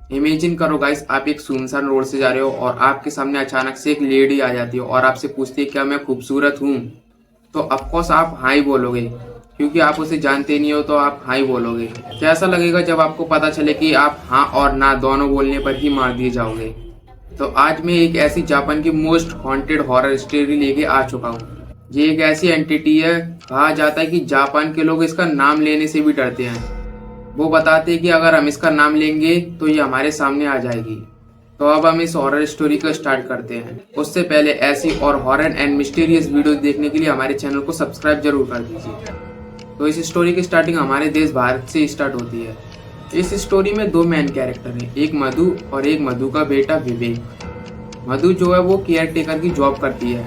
Imagine करो guys, आप एक सुनसान रोड से जा रहे हो और आपके सामने अचानक से एक लेडी आ जाती है और आपसे पूछती है क्या मैं खूबसूरत हूँ। तो ऑफकोर्स आप हाँ ही बोलोगे, क्योंकि आप उसे जानते नहीं हो तो आप हाँ ही बोलोगे। कैसा लगेगा जब आपको पता चले कि आप हाँ और ना दोनों बोलने पर ही मार दिए जाओगे। तो आज मैं एक ऐसी जापान की मोस्ट हॉन्टेड हॉरर स्टोरी लेके आ चुका हूँ। ये एक ऐसी एंटिटी है, कहा जाता है कि जापान के लोग इसका नाम लेने से भी डरते हैं। वो बताते हैं कि अगर हम इसका नाम लेंगे तो ये हमारे सामने आ जाएगी। तो अब हम इस हॉरर स्टोरी को स्टार्ट करते हैं। उससे पहले ऐसी और हॉरर एंड मिस्टीरियस वीडियोस देखने के लिए हमारे चैनल को सब्सक्राइब जरूर कर दीजिए। तो इस स्टोरी की स्टार्टिंग हमारे देश भारत से स्टार्ट होती है। इस स्टोरी में दो मेन कैरेक्टर हैं, एक मधु और एक मधु का बेटा विवेक। मधु जो है वो केयर टेकर की जॉब करती है।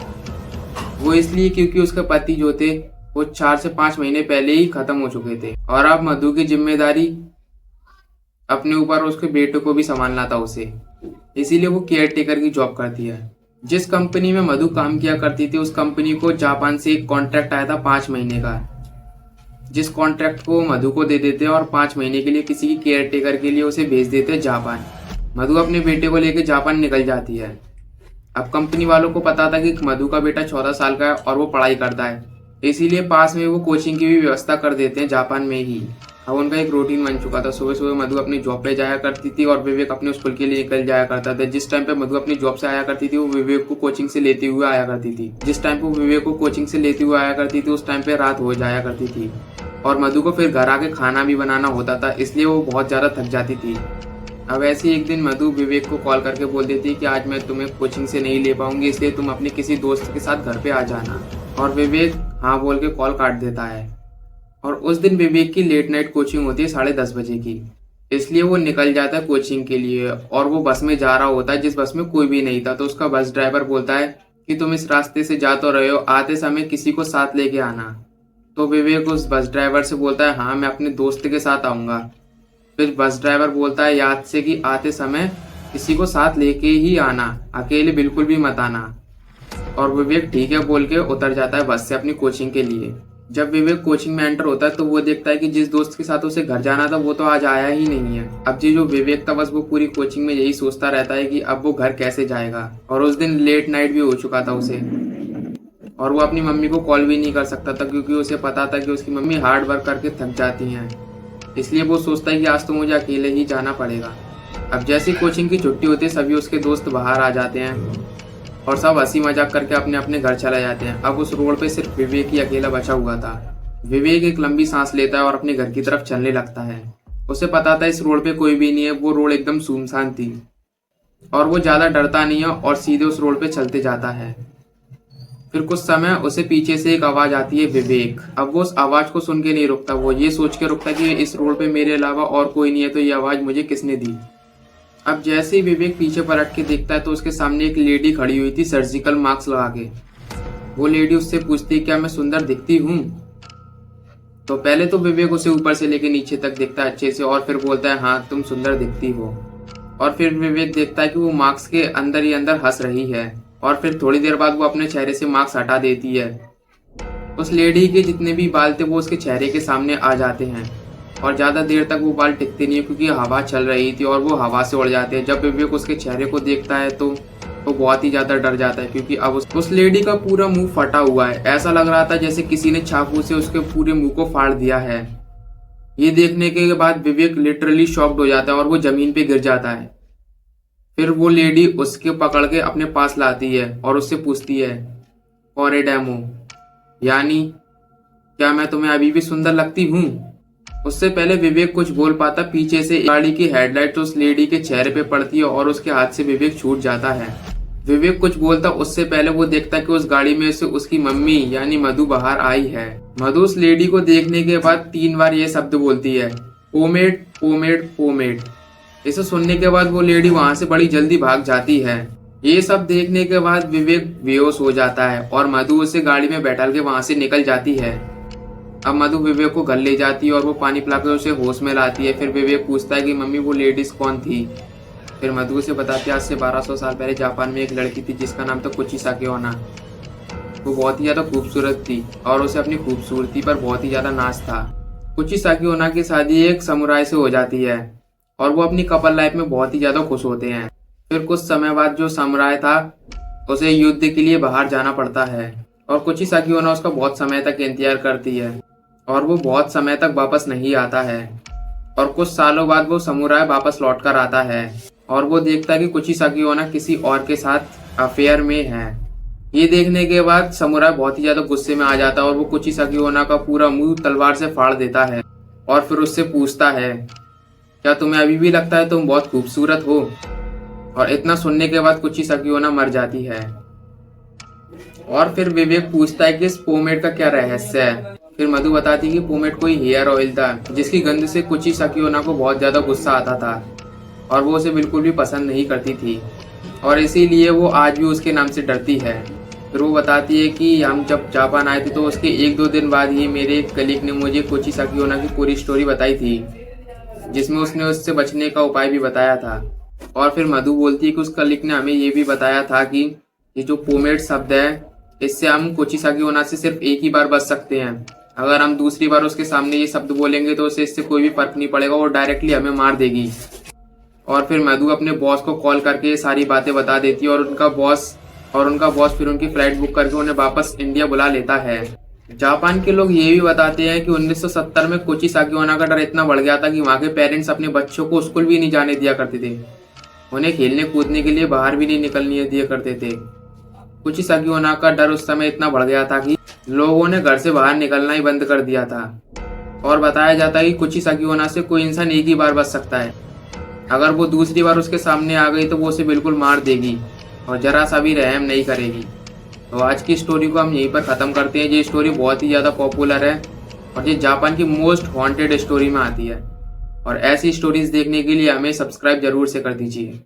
वो इसलिए क्योंकि उसके पति जो थे वो 4 से 5 महीने पहले ही खत्म हो चुके थे और अब मधु की जिम्मेदारी अपने ऊपर उसके बेटे को भी संभालना था उसे। इसीलिए वो केयर टेकर की जॉब करती है। जिस कंपनी में मधु काम किया करती थी उस कंपनी को जापान से एक कॉन्ट्रैक्ट आया था 5 महीने का, जिस कॉन्ट्रैक्ट को मधु को दे देते और 5 महीने के लिए किसी की केयर टेकर के लिए उसे भेज देते जापान। मधु अपने बेटे को लेकर जापान निकल जाती है। अब कंपनी वालों को पता था कि मधु का बेटा 14 साल का है और वो पढ़ाई करता है, इसीलिए पास में वो कोचिंग की भी व्यवस्था कर देते हैं जापान में ही। अब उनका एक रूटीन बन चुका था। सुबह सुबह मधु अपनी जॉब पे जाया करती थी और विवेक अपने स्कूल के लिए निकल जाया करता था। जिस टाइम पे मधु अपनी जॉब से आया करती थी वो विवेक को कोचिंग से लेते हुए आया करती थी। जिस टाइम पे विवेक को कोचिंग से लेते हुए आया करती थी उस टाइम पे रात हो जाया करती थी और मधु को फिर घर आके खाना भी बनाना होता था, इसलिए वो बहुत ज्यादा थक जाती थी। अब ऐसे ही एक दिन मधु विवेक को कॉल करके बोल देती है कि आज मैं तुम्हें कोचिंग से नहीं ले पाऊंगी, इसलिए तुम अपने किसी दोस्त के साथ घर पे आ जाना। और विवेक हाँ बोल के कॉल काट देता है। और उस दिन विवेक की लेट नाइट कोचिंग होती है 10:30 बजे की, इसलिए वो निकल जाता है कोचिंग के लिए और वो बस में जा रहा होता है जिस बस में कोई भी नहीं था। तो उसका बस ड्राइवर बोलता है कि तुम इस रास्ते से जा तो रहे हो, आते समय किसी को साथ लेके आना। तो विवेक उस बस ड्राइवर से बोलता है हाँ मैं अपने दोस्त के साथ आऊंगा। फिर बस ड्राइवर बोलता है याद से कि आते समय किसी को साथ लेके ही आना, अकेले बिल्कुल भी मत आना। और विवेक ठीक है बोल के उतर जाता है बस से अपनी कोचिंग के लिए। जब विवेक कोचिंग में एंटर होता है तो वो देखता है कि जिस दोस्त के साथ उसे घर जाना था वो तो आज आया ही नहीं है। अब जी जो विवेक था बस वो पूरी कोचिंग में यही सोचता रहता है कि अब वो घर कैसे जाएगा। और उस दिन लेट नाइट भी हो चुका था उसे और वो अपनी मम्मी को कॉल भी नहीं कर सकता था, क्योंकि उसे पता था कि उसकी मम्मी हार्ड वर्क करके थक जाती हैं। इसलिए वो सोचता है कि आज तो मुझे अकेले ही जाना पड़ेगा। अब जैसी कोचिंग की छुट्टी होती है सभी उसके दोस्त बाहर आ जाते हैं और सब हंसी मजाक करके अपने अपने घर चले जाते हैं। अब उस रोड पे सिर्फ विवेक ही अकेला बचा हुआ था। विवेक एक लंबी सांस लेता है और अपने घर की तरफ चलने लगता है। उसे पता था इस रोड पे कोई भी नहीं है, वो रोड एकदम सुनसान थी और वो ज्यादा डरता नहीं है और सीधे उस रोड पे चलते जाता है। फिर कुछ समय उसे पीछे से एक आवाज आती है विवेक। अब वो उस आवाज को सुन के नहीं रुकता, वो ये सोच के रुकता कि इस रोड पे मेरे अलावा और कोई नहीं है तो ये आवाज मुझे किसने दी। अब जैसे ही विवेक पीछे पलट के देखता है तो उसके सामने एक लेडी खड़ी हुई थी सर्जिकल मास्क लगा के। वो लेडी उससे पूछती है क्या मैं सुंदर दिखती हूँ। तो पहले तो विवेक उसे ऊपर से लेके नीचे तक देखता है अच्छे से और फिर बोलता है हाँ तुम सुंदर दिखती हो। और फिर विवेक देखता है कि वो मास्क के अंदर ही अंदर हंस रही है और फिर थोड़ी देर बाद वो अपने चेहरे से मास्क हटा देती है। उस लेडी के जितने भी बाल थे वो उसके चेहरे के सामने आ जाते हैं और ज्यादा देर तक वो बाल टिकते नहीं है क्योंकि हवा चल रही थी और वो हवा से उड़ जाते हैं। जब विवेक उसके चेहरे को देखता है तो वो बहुत ही ज्यादा डर जाता है, क्योंकि अब उस लेडी का पूरा मुंह फटा हुआ है। ऐसा लग रहा था जैसे किसी ने चाकू से उसके पूरे मुंह को फाड़ दिया है। ये देखने के बाद विवेक लिटरली शॉक्ड हो जाता है और वो जमीन पे गिर जाता है। फिर वो लेडी उसके पकड़ के अपने पास लाती है और उससे पूछती है फॉर ए डेमो, यानी क्या मैं तुम्हें अभी भी सुंदर लगती हूँ। उससे पहले विवेक कुछ बोल पाता पीछे से गाड़ी की हेडलाइट उस लेडी के चेहरे पे पड़ती है और उसके हाथ से विवेक छूट जाता है। विवेक कुछ बोलता उससे पहले वो देखता कि उस गाड़ी में से उसकी मम्मी यानी मधु बाहर आई है। मधु उस लेडी को देखने के बाद 3 बार ये शब्द बोलती है पोमेड पोमेड पोमेड। इसे सुनने के बाद वो लेडी वहां से बड़ी जल्दी भाग जाती है। ये सब देखने के बाद विवेक बेहोश हो जाता है और मधु उसे गाड़ी में बैठाल के वहां से निकल जाती है। अब मधु विवेक को घर ले जाती है और वो पानी पिलाकर उसे होश में लाती है। फिर विवेक पूछता है कि मम्मी वो लेडीज कौन थी। फिर मधु उसे बताती है आज से 1200 साल पहले जापान में एक लड़की थी जिसका नाम था कुचिसाकी ओना। वो बहुत ही ज्यादा खूबसूरत थी और उसे अपनी खूबसूरती पर बहुत ही ज्यादा नाज था। कुचिसाकी ओना की शादी एक समुराई से हो जाती है और वो अपनी कपल लाइफ में बहुत ही ज्यादा खुश होते हैं। फिर कुछ समय बाद जो समुराई था उसे युद्ध के लिए बाहर जाना पड़ता है और कुचिसाकी ओना उसका बहुत समय तक इंतजार करती है और वो बहुत समय तक वापस नहीं आता है। और कुछ सालों बाद वो समुराई वापस लौट कर आता है और वो देखता है कि कुचिसाकी ओना किसी और के साथ अफेयर में है। ये देखने के बाद समुराई बहुत ही ज्यादा गुस्से में आ जाता है और वो कुचिसाकी ओना का पूरा मुंह तलवार से फाड़ देता है और फिर उससे पूछता है, क्या तुम्हें अभी भी लगता है तुम बहुत खूबसूरत हो? और इतना सुनने के बाद कुचिसाकी ओना मर जाती है। और फिर विवेक पूछता है कि इस पोमेड का क्या रहस्य है। फिर मधु बताती है कि पोमेड कोई हेयर ऑयल था जिसकी गंध से कुचिसाकी ओना को बहुत ज्यादा गुस्सा आता था और वो उसे बिल्कुल भी पसंद नहीं करती थी और इसीलिए वो आज भी उसके नाम से डरती है। फिर वो बताती है कि हम जब जापान आए थे तो उसके 1-2 दिन बाद ही मेरे एक कलीग ने मुझे कुचिसाकी ओना की पूरी स्टोरी बताई थी, जिसमें उसने उससे बचने का उपाय भी बताया था। और फिर मधु बोलती है कि उस कलीग ने हमें ये भी बताया था कि ये जो पोमेड शब्द है इससे हम कुचिसाकी ओना से सिर्फ एक ही बार बच सकते हैं। अगर हम दूसरी बार उसके सामने ये शब्द बोलेंगे तो उसे इससे कोई भी फर्क नहीं पड़ेगा, वो डायरेक्टली हमें मार देगी। और फिर मधु अपने बॉस को कॉल करके ये सारी बातें बता देती है और उनका बॉस फिर उनकी फ्लाइट बुक करके उन्हें वापस इंडिया बुला लेता है। जापान के लोग ये भी बताते हैं कि 1970 में कुचिसाकी ओना का डर इतना बढ़ गया था कि वहाँ के पेरेंट्स अपने बच्चों को स्कूल भी नहीं जाने दिया करते थे, उन्हें खेलने कूदने के लिए बाहर भी नहीं निकलने दिया करते थे। कुचिसाकी ओना का डर उस समय इतना बढ़ गया था कि लोगों ने घर से बाहर निकलना ही बंद कर दिया था। और बताया जाता है कि कुचिसाकी ओना से कोई इंसान एक ही बार बच सकता है, अगर वो दूसरी बार उसके सामने आ गई तो वो उसे बिल्कुल मार देगी और जरा सा भी रहम नहीं करेगी। तो आज की स्टोरी को हम यहीं पर ख़त्म करते हैं। ये स्टोरी बहुत ही ज़्यादा पॉपुलर है और ये जापान की मोस्ट हॉन्टेड स्टोरी में आती है और ऐसी स्टोरीज देखने के लिए हमें सब्सक्राइब जरूर से कर दीजिए।